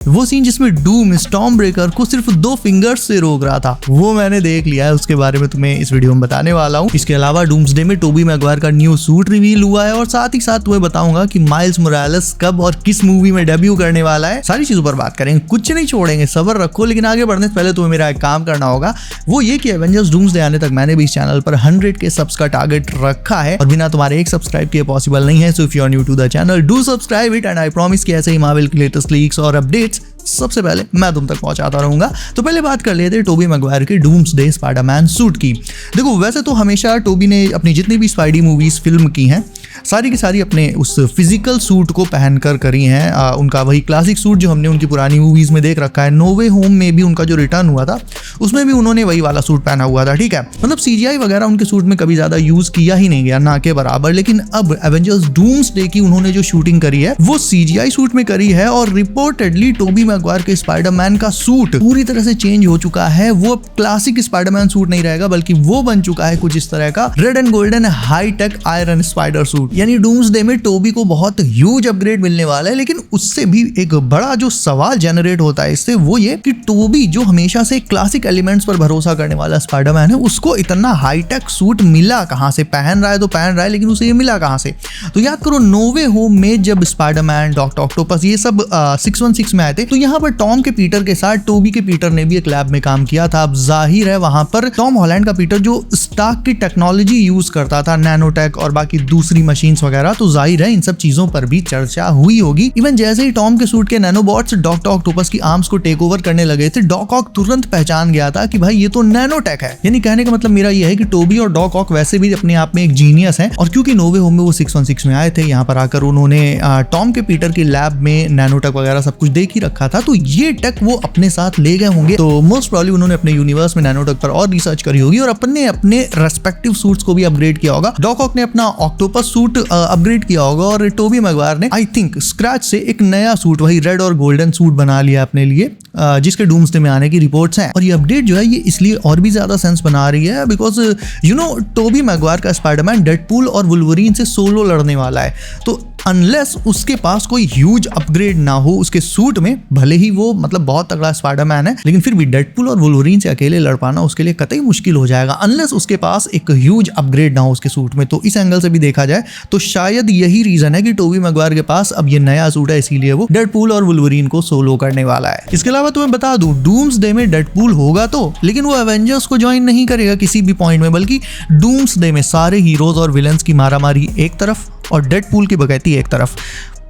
वो सीन जिसमें Doom storm breaker को सिर्फ 2 फिंगर्स से रोक रहा था, वो मैंने देख लिया है। उसके बारे में तुम्हें इस वीडियो में बताने वाला हूँ। इसके अलावा डूम्सडे में टोबी मैगवायर का न्यू सूट रिवील हुआ है और साथ ही साथ तुम्हें बताऊंगा कि माइल्स मोरालेस कब और किस मूवी में डेब्यू करने वाला है। सारी चीजों पर बात करेंगे, कुछ नहीं छोड़ेंगे, सब्र रखो। लेकिन आगे बढ़ने से पहले तुम्हें मेरा एक काम करना होगा, वो ये कि एवेंजर्स डूम्सडे आने तक मैंने भी इस चैनल पर 100K सब्स का टारगेट रखा है और बिना तुम्हारे एक सब्सक्राइब किए पॉसिबल नहीं है। So if you are new to the channel, do subscribe it and I promise कि ऐसे ही मार्वल की लेटेस्ट लीक्स और अपडेट्स सबसे पहले मैं तुम तक पहुंचाता रहूंगा। तो पहले बात कर लेते हैं टोबी मैगवायर के डूम्सडे स्पाइडरमैन सूट की। देखो, वैसे तो हमेशा टोबी ने अपनी जितनी भी स्पाइडी मूवीज फिल्म की हैं, सारी की सारी अपने उस फिजिकल सूट को पहनकर करी हैं। उनका वही क्लासिक सूट जो हमने उनकी पुरानी मूवीज में देख रखा है। नो वे होम में भी उनका जो रिटर्न हुआ था उसमें भी उन्होंने वही वाला सूट पहना हुआ था, ठीक है। मतलब CGI वगैरह उनके सूट में कभी ज्यादा यूज किया ही नहीं गया, ना के बराबर। लेकिन अब एवेंजर्स डूम्सडे की उन्होंने जो शूटिंग करी है वो CGI सूट में करी है और रिपोर्टेडली टोबी मैगवायर के स्पाइडरमैन का सूट पूरी तरह से चेंज हो चुका है। वो अब क्लासिक स्पाइडरमैन सूट नहीं रहेगा, बल्कि वो बन चुका है कुछ इस तरह का red and golden hi-tech iron spider suit. यानी डूम्सडे में टोबी को बहुत ह्यूज अपग्रेड मिलने वाला है। लेकिन उससे भी एक बड़ा जो सवाल जनरेट होता है इससे, वो ये कि टोबी जो हमेशा से क्लासिक एलिमेंट्स पर भरोसा करने वाला स्पाइडरमैन है, उसको इतना हाईटेक सूट मिला कहां से? पहन रहा है तो पहन रहा है, लेकिन उसे ये मिला कहां से? तो याद करो, नो वे होम में जब स्पाइडरमैन, डॉक्टर ऑक्टोपस ये सब 616 में आए थे, तो यहाँ पर टॉम के पीटर के साथ टोबी के पीटर ने भी एक लैब में काम किया था। अब जाहिर है वहां पर टॉम हॉलैंड का पीटर जो स्टार्क की टेक्नोलॉजी यूज करता था, नैनोटेक और बाकी दूसरी मशीन्स वगैरह, तो जाहिर है इन सब चीजों पर भी चर्चा हुई होगी। इवन जैसे ही टॉम के सूट के नैनोबॉट्स डॉक्टर ऑक्टोपस की आर्म्स को टेक ओवर करने लगे थे, डॉक ऑक तुरंत पहचान गया था कि भाई ये तो नैनोटेक है। यानी कहने का मतलब मेरा ये है कि टोबी और डॉक ऑक वैसे भी अपने आप में एक जीनियस है। और क्योंकि नो वे होम में वो 616 में आए थे, यहाँ पर आकर उन्होंने टॉम के पीटर की लैब में नैनोटेक वगैरह सब कुछ देख ही रखा था, तो ये टेक वो अपने साथ ले गए होंगे। तो मोस्ट प्रोबब्ली उन्होंने अपने यूनिवर्स में नैनोटेक पर और रिसर्च करी होगी और अपने रेस्पेक्टिव सूट्स को भी अपग्रेड किया होगा। डॉक ऑक ने अपना ऑक्टोपस सूट अपग्रेड किया होगा और टोबी मैगवायर ने आई थिंक स्क्रैच से एक नया सूट, वही रेड और गोल्डन सूट बना लिया अपने लिए, जिसके डूम्सडे में आने की रिपोर्ट्स हैं। और ये अपडेट जो है ये इसलिए और भी ज्यादा सेंस बना रही है because you know Toby Maguire का स्पाइडरमैन डेडपूल और वुल्वरीन से सोलो लड़ने वाला है। तो अनलेस उसके पास कोई ह्यूज अपग्रेड ना हो उसके सूट में, भले ही वो मतलब बहुत तगड़ा स्पाइडरमैन है, लेकिन फिर भी डेडपूल और वुल्वरीन से अकेले लड़ पाना उसके लिए कतई मुश्किल हो जाएगा अनलेस उसके पास एक ह्यूज अपग्रेड ना हो उसके सूट में। तो इस एंगल से भी देखा जाए तो शायद यही रीजन है कि टोबी मैगवायर के पास अब ये नया सूट है, इसीलिए वो डेडपूल और वुल्वरीन को सोलो करने वाला है। इसके अलावा तुम्हें बता दूं, डूम्सडे में डेडपूल होगा तो, लेकिन वो एवेंजर्स को ज्वाइन नहीं करेगा किसी भी पॉइंट में, बल्कि डूम्सडे में सारे हीरोज और विलन्स की मारामारी एक तरफ और डेडपूल की बगैती एक तरफ।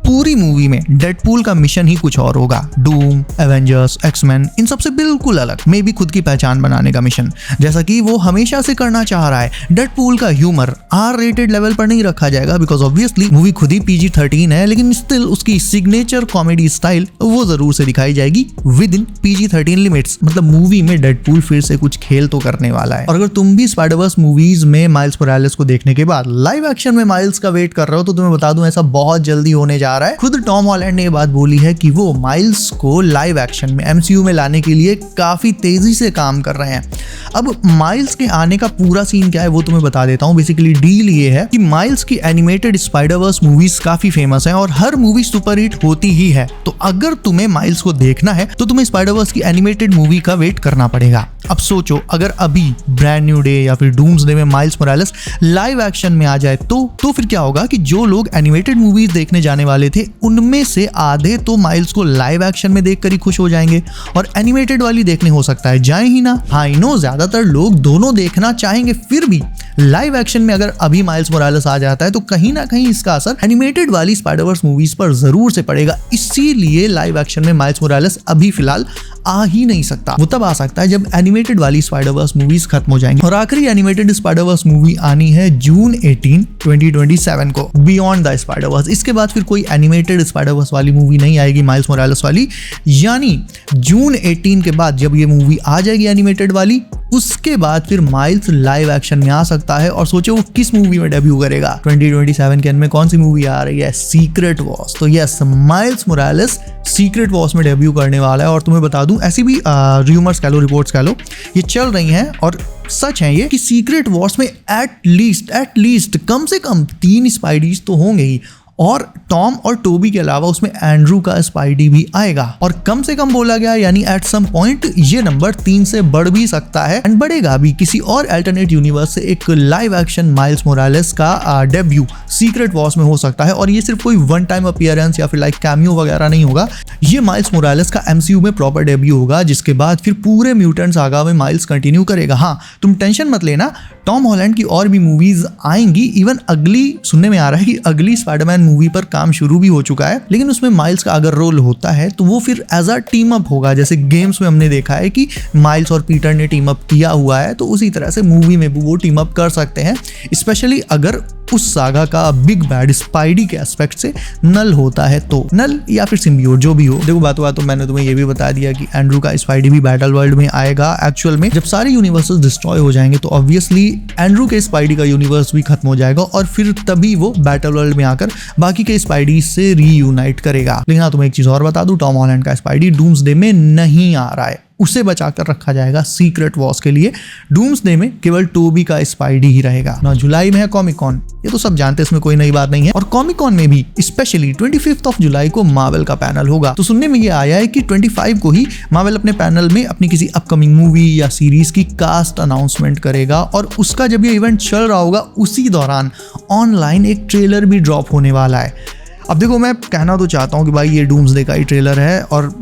पूरी मूवी में डेडपूल का मिशन ही कुछ और होगा। डूम, एवेंजर्स, एक्समैन इन सबसे बिल्कुल अलग, मे भी खुद की पहचान बनाने का मिशन, जैसा कि वो हमेशा से करना चाह रहा है। डेडपूल का ह्यूमर R-rated लेवल पर नहीं रखा जाएगा बिकॉज ऑब्वियसली मूवी खुद ही PG-13 है, लेकिन स्टिल उसकी सिग्नेचर कॉमेडी स्टाइल वो जरूर से दिखाई जाएगी विद इन PG-13 लिमिट्स। मतलब मूवी में डेडपूल फिर से कुछ खेल तो करने वाला है। और अगर तुम भी स्पाइडरवर्स मूवीज में माइल्स मोरालेस को देखने के बाद लाइव एक्शन में माइल्स का वेट कर रहे हो, तो तुम्हें बता दूं ऐसा बहुत जल्दी होने जा रहा है। खुद टॉम हॉलैंड ने ये बात बोली है कि वो माइल्स को लाइव एक्शन में MCU में लाने के लिए काफी तेजी से काम कर रहे हैं। अब माइल्स के आने का पूरा सीन क्या है वो तुम्हें बता देता हूँ। बेसिकली डील ये है कि माइल्स की एनिमेटेड स्पाइडरवर्स मूवीज काफी फेमस हैं और हर मूवी सुपरहिट होती ही है। तो अगर तुम्हें माइल्स को देखना है तो तुम्हें स्पाइडरवर्स की एनिमेटेड मूवी का वेट करना पड़ेगा। अब सोचो, अगर अभी ब्रांड न्यू डे या फिर डूम्सडे में माइल्स मोरालेस लाइव एक्शन में आ जाए तो फिर क्या होगा कि जो लोग एनिमेटेड मूवीज देखने जाने वाले थे उनमें से आधे तो माइल्स को लाइव एक्शन में देखकर ही खुश हो जाएंगे और एनिमेटेड वाली देखने हो सकता है जाए ही ना। आई नो ज्यादातर लोग दोनों देखना चाहेंगे, फिर भी लाइव एक्शन में अगर अभी माइल्स मोरालेस आ जाता है तो कहीं ना कहीं इसका असर एनिमेटेड वाली स्पाइडरवर्स मूवीज पर जरूर से पड़ेगा। इसीलिए लाइव एक्शन में माइल्स मोरालेस अभी फिलहाल आ ही नहीं सकता। वो तब आ सकता है जब एनिमेटेड वाली स्पाइडरवर्स मूवीज खत्म हो जाएंगी। और आखिरी एनिमेटेड स्पाइडरवर्स मूवी आनी है जून 18, 2027 को, बियॉन्ड द स्पाइडरवर्स। इसके बाद फिर कोई एनिमेटेड स्पाइडरवर्स वाली मूवी नहीं आएगी माइल्स मोरालेस वाली। यानी जून 18 के बाद जब ये मूवी आ जाएगी एनिमेटेड वाली, उसके बाद फिर माइल्स लाइव एक्शन में आ सकता है। और सोचो वो किस मूवी में डेब्यू करेगा। 2027 के अंत में कौन सी मूवी आ रही है? Secret Wars. तो yes, Miles Morales Secret Wars में डेब्यू करने वाला है। और तुम्हें बता दूं, ऐसी भी रूमर्स कह लो, रिपोर्ट्स कह लो, ये चल रही हैं और सच है ये कि सीक्रेट वॉर्स में एट लीस्ट कम से कम 3 स्पाइडीज तो होंगे ही। और टॉम और टोबी के अलावा उसमें एंड्रू का स्पाइडी भी आएगा और कम से कम बोला गया यानी एट सम पॉइंट ये नंबर 3 से बढ़ भी सकता है एंड बढ़ेगा भी। किसी और अल्टरनेट यूनिवर्स से एक लाइव एक्शन माइल्स मोरालेस का डेब्यू सीक्रेट वॉर्स में हो सकता है और ये सिर्फ कोई वन टाइम अपीयरेंस या फिर लाइक कैमियो वगैरह नहीं होगा। ये माइल्स मोरालेस का MCU में प्रॉपर डेब्यू होगा जिसके बाद फिर पूरे म्यूटेंट सागा में माइल्स कंटिन्यू करेगा। हाँ, तुम टेंशन मत लेना, टॉम हॉलैंड की और भी मूवीज आएंगी। इवन अगली सुनने में आ रहा है कि अगली स्पाइडरमैन मूवी पर काम शुरू भी हो चुका है, लेकिन उसमें माइल्स का अगर रोल होता है तो वो फिर एज अ टीम अप होगा। जैसे गेम्स में हमने देखा है कि माइल्स और पीटर ने टीम अप किया हुआ है, तो उसी तरह से मूवी में भी वो टीम अप कर सकते हैं, स्पेशली अगर उस सागा का बिग बैड स्पाइडी के एस्पेक्ट से नल होता है तो। नल या फिर सिम्बियोट जो भी हो। देखो बातों तो मैंने तुम्हें ये भी बता दिया कि एंड्रू का स्पाइडी भी बैटल वर्ल्ड में आएगा। एक्चुअल में जब सारे यूनिवर्सेस डिस्ट्रॉय हो जाएंगे तो ऑब्वियसली एंड्रू के स्पाइडी का यूनिवर्स भी खत्म हो जाएगा और फिर तभी वो बैटल वर्ल्ड में आकर बाकी के स्पाइडी से रीयूनाइट करेगा। लेकिन हाँ, तुम्हें एक चीज और बता दूं, टॉम हॉलैंड का स्पाइडी डूम्सडे में नहीं आ रहा है, उसे बचाकर रखा जाएगा सीक्रेट वॉर्स के लिए। डूम्सडे में केवल टोबी का स्पाइडी ही रहेगा। ना जुलाई में है कॉमिक कॉन, ये तो सब जानते हैं, इसमें कोई नई बात नहीं है। और कॉमिक कॉन में भी स्पेशली 25 जुलाई को मार्वल का पैनल होगा। तो सुनने में ये आया है कि 25 को ही मार्वल अपने पैनल में अपनी किसी अपकमिंग मूवी या सीरीज की कास्ट अनाउंसमेंट करेगा और उसका जब ये इवेंट चल रहा होगा उसी दौरान ऑनलाइन एक ट्रेलर भी ड्रॉप होने वाला है। अब देखो, मैं कहना तो चाहता हूँ कि भाई ये डूम्सडे का ही ट्रेलर है और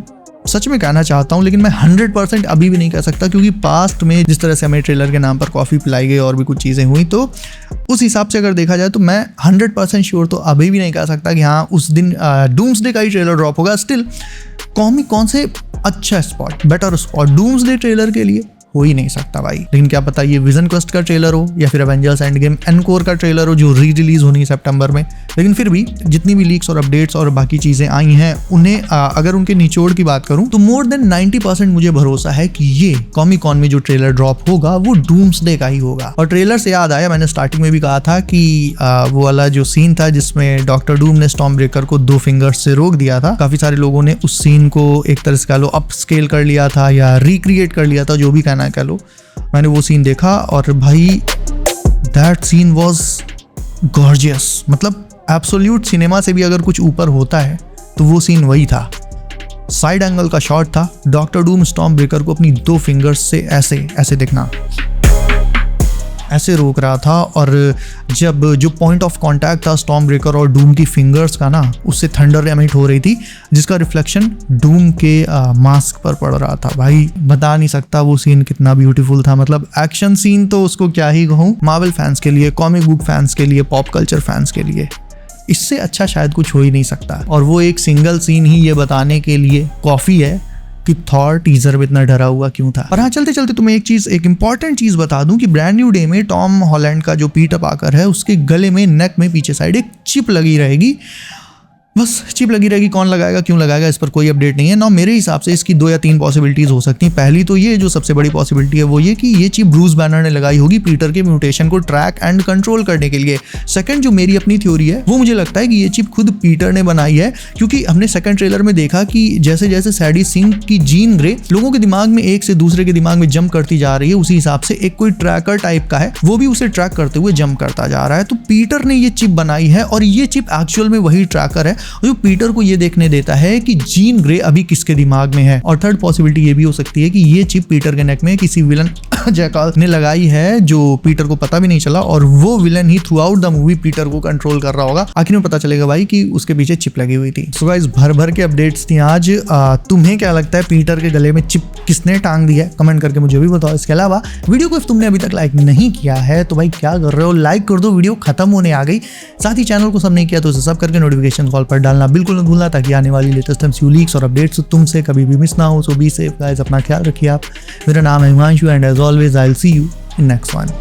सच में कहना चाहता हूं, लेकिन मैं 100% अभी भी नहीं कह सकता क्योंकि पास्ट में जिस तरह से हमें ट्रेलर के नाम पर कॉफ़ी पिलाई गई और भी कुछ चीज़ें हुई, तो उस हिसाब से अगर देखा जाए तो मैं 100% श्योर तो अभी भी नहीं कह सकता कि हाँ उस दिन डूम्सडे का ही ट्रेलर ड्रॉप होगा। स्टिल कॉमिक कौन से अच्छा spot, better spot doomsday trailer के लिए हो ही नहीं सकता भाई। लेकिन क्या पता ये विजन क्वेस्ट का ट्रेलर हो या फिर एवेंजर्स एंड गेम एनकोर का ट्रेलर हो जो री रिलीज होनी है सितंबर में। लेकिन फिर भी जितनी भी लीक्स और अपडेट्स और बाकी चीज़ें आई हैं उन्हें अगर उनके निचोड़ की बात करूं तो मोर देन 90% मुझे भरोसा है कि ये कॉमिक कॉन में जो ट्रेलर ड्रॉप होगा वो डूम्सडे का ही होगा। और ट्रेलर से याद आया, मैंने स्टार्टिंग में भी कहा था कि वो वाला जो सीन था जिसमें डॉक्टर डूम ने स्टॉर्म ब्रेकर को 2 फिंगर्स से रोक दिया था, काफी सारे लोगों ने उस सीन को एक तरह से कह लो अप स्केल कर लिया था या रिक्रिएट कर लिया था, जो भी कहना है कह लो। मैंने वो सीन देखा और भाई दैट सीन वाज गॉर्जियस, मतलब एब्सोल्यूट सिनेमा से भी अगर कुछ ऊपर होता है तो वो सीन वही था। साइड एंगल का शॉट था, डॉक्टर डूम स्टॉर्म ब्रेकर को अपनी 2 फिंगर्स से ऐसे देखना, ऐसे रोक रहा था और जब जो पॉइंट ऑफ कांटेक्ट था स्टॉर्म ब्रेकर और डूम की फिंगर्स का ना, उससे थंडर एमिट हो रही थी जिसका रिफ्लेक्शन डूम के मास्क पर पड़ रहा था। भाई बता नहीं सकता वो सीन कितना ब्यूटीफुल था। मतलब एक्शन सीन तो उसको क्या ही कहूँ, मार्वल फैंस के लिए, कॉमिक बुक फैंस के लिए, पॉप कल्चर फैंस के लिए इससे अच्छा शायद कुछ हो ही नहीं सकता। और वो एक सिंगल सीन ही ये बताने के लिए काफ़ी है कि थॉर टीजर में इतना डरा हुआ क्यों था। और हाँ, चलते चलते तुम्हें एक इंपॉर्टेंट चीज बता दूं कि ब्रांड न्यू डे में टॉम हॉलैंड का जो पीटर पाकर है उसके गले में, नेक में पीछे साइड एक चिप लगी रहेगी। बस चिप लगी रहेगी, कौन लगाएगा, क्यों लगाएगा, इस पर कोई अपडेट नहीं है ना। मेरे हिसाब से इसकी 2 या 3 पॉसिबिलिटीज हो सकती हैं। पहली तो ये जो सबसे बड़ी पॉसिबिलिटी है वो ये कि ये चिप ब्रूस बैनर ने लगाई होगी पीटर के म्यूटेशन को ट्रैक एंड कंट्रोल करने के लिए। सेकंड जो मेरी अपनी थ्योरी है वो मुझे लगता है कि ये चिप खुद पीटर ने बनाई है, क्योंकि हमने सेकंड ट्रेलर में देखा कि जैसे जैसे सैडी सिंह की जीन ग्रे लोगों के दिमाग में एक से दूसरे के दिमाग में जंप करती जा रही है, उसी हिसाब से एक कोई ट्रैकर टाइप का है वो भी उसे ट्रैक करते हुए जंप करता जा रहा है। तो पीटर ने ये चिप बनाई है और ये चिप एक्चुअल में वही ट्रैकर है जो पीटर को ये देखने देता है कि जीन ग्रे अभी किसके दिमाग में है। और थर्ड पॉसिबिलिटी ये भी हो सकती है कि ये चिप पीटर के नेक में किसी विलन जैकाल ने लगाई है जो पीटर को पता भी नहीं चला और वो villain he through out the movie Peter को कंट्रोल कर रहा होगा। आखिर में पता चलेगा भाई कि उसके पीछे चिप लगी हुई थी। सो गाइस, भर भर के अपडेट्स थी आज। तुम्हें क्या लगता है पीटर के गले में चिप किसने टांग दी है, कमेंट करके मुझे भी बताओ। इसके अलावा वीडियो को तुमने अभी तक लाइक नहीं किया है तो भाई क्या कर रहे हो, लाइक कर दो, वीडियो खत्म होने आ गई। साथ ही चैनल को सब नहीं किया तो उसे सब करके नोटिफिकेशन कॉल पर डालना बिल्कुल न भूलना, ताकि आने वाली लेटेस्ट MCU लीक्स और अपडेट्स तुमसे कभी भी मिस ना हो। सो बी सेफ गाइस, अपना ख्याल रखिए आप। मेरा नाम है Himanshu and as always I will see you in next one.